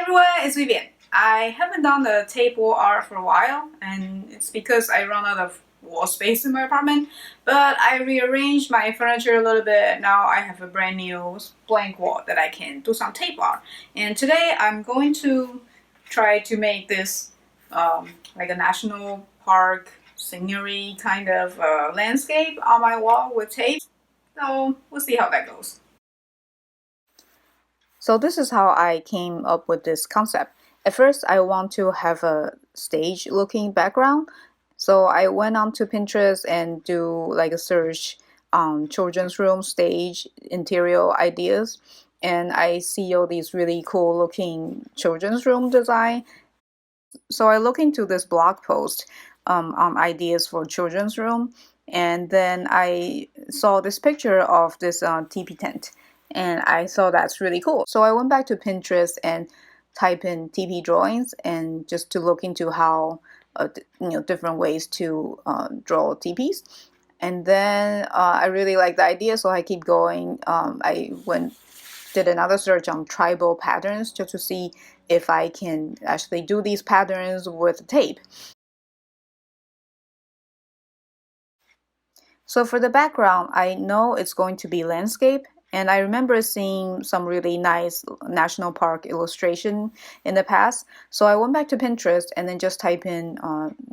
everyone, it's Vivian. I haven't done the tape wall art for a while, and it's because I run out of wall space in my apartment, but I rearranged my furniture a little bit. Now I have a brand new blank wall that I can do some tape art. And today I'm going to try to make this like a national park scenery kind of landscape on my wall with tape. So we'll see how that goes. So this is how I came up with this concept. At first, I want to have a stage-looking background. So I went onto Pinterest and do like a search on children's room stage interior ideas. And I see all these really cool looking children's room design. So I look into this blog post on ideas for children's room. And then I saw this picture of this teepee tent. And I thought that's really cool. So I went back to Pinterest and type in teepee drawings and just to look into how different ways to draw teepees. And then I really like the idea, so I keep going. I did another search on tribal patterns just to see if I can actually do these patterns with tape. So for the background, I know it's going to be landscape. And I remember seeing some really nice national park illustration in the past. So I went back to Pinterest and then just type in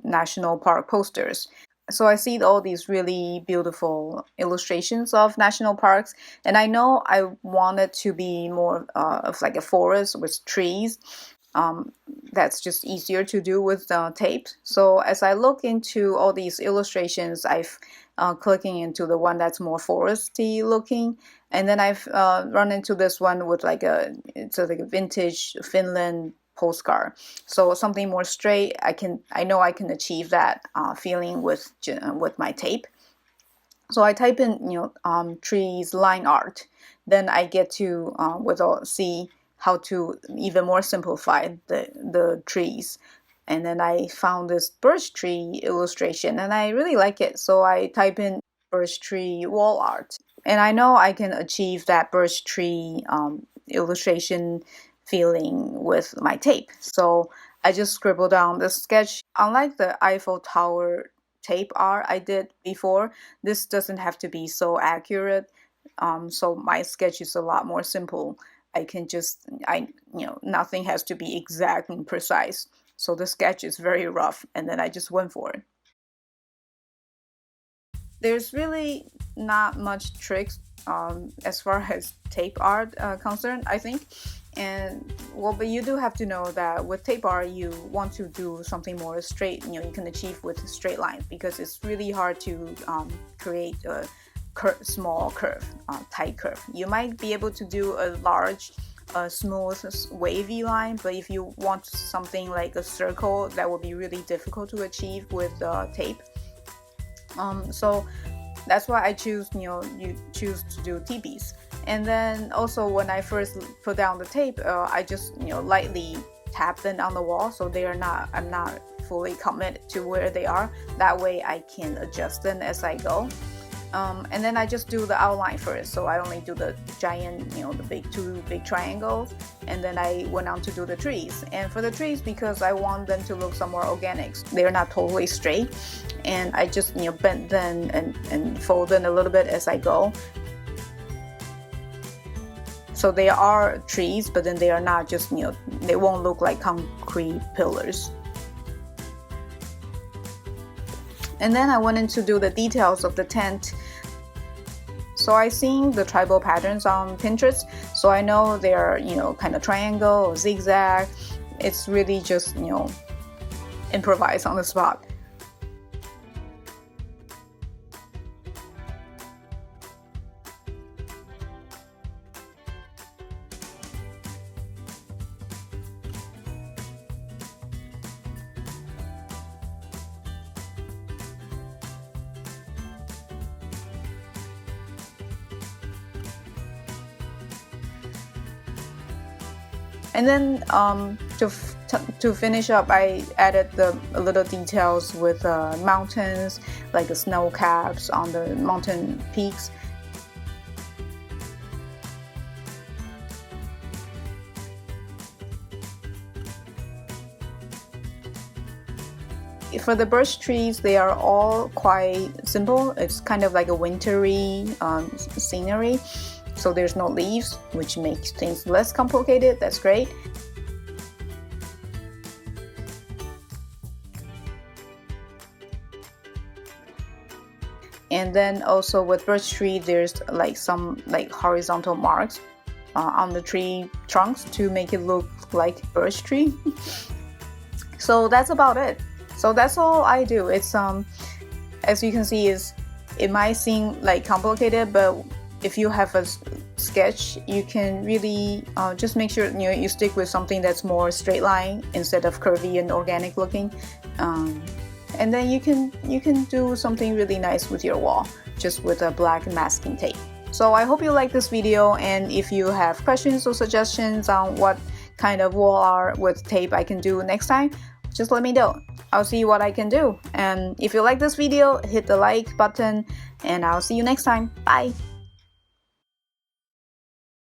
national park posters. So I see all these really beautiful illustrations of national parks. And I know I wanted to be more of like a forest with trees. That's just easier to do with tape. So as I look into all these illustrations, I've clicking into the one that's more foresty looking, and then I've run into this one with like it's like a vintage Finland postcard. So something more straight. I know I can achieve that feeling with my tape. So I type in trees line art. Then I get to see how to even more simplify the trees. And then I found this birch tree illustration and I really like it. So I type in birch tree wall art. And I know I can achieve that birch tree illustration feeling with my tape. So I just scribbled down the sketch. Unlike the Eiffel Tower tape art I did before, this doesn't have to be so accurate. So my sketch is a lot more simple. Nothing has to be exact and precise. So the sketch is very rough, and then I just went for it. There's really not much tricks as far as tape art concerned, I think. But you do have to know that with tape art, you want to do something more straight. You can achieve with straight lines because it's really hard to create a small curve, tight curve. You might be able to do a large smooth wavy line, but if you want something like a circle, that would be really difficult to achieve with tape. So that's why I choose you choose to do teepees. And then also when I first put down the tape, I just lightly tap them on the wall, so I'm not fully committed to where they are. That way I can adjust them as I go. And then I just do the outline first. So I only do the giant, the two big triangles. And then I went on to do the trees. And for the trees, because I want them to look somewhat organic, they're not totally straight. And I just, bend them and fold them a little bit as I go. So they are trees, but then they are not just, they won't look like concrete pillars. And then I went in to do the details of the tent. So I seen the tribal patterns on Pinterest, so I know they're kind of triangle or zigzag. It's really just improvise on the spot. And then to finish up, I added the little details with mountains, like the snow caps on the mountain peaks. for the birch trees, they are all quite simple. It's kind of like a wintry scenery, so there's no leaves, which makes things less complicated. That's great. And then also with birch tree, there's like some like horizontal marks on the tree trunks to make it look like birch tree. So that's about it. So that's all I do. It's as you can see, it might seem like complicated, but if you have a sketch, you can really just make sure you stick with something that's more straight line instead of curvy and organic looking. And then you can do something really nice with your wall just with a black masking tape. So I hope you like this video, and if you have questions or suggestions on what kind of wall art with tape I can do next time, just let me know. I'll see what I can do. And if you like this video, hit the like button, and I'll see you next time. Bye!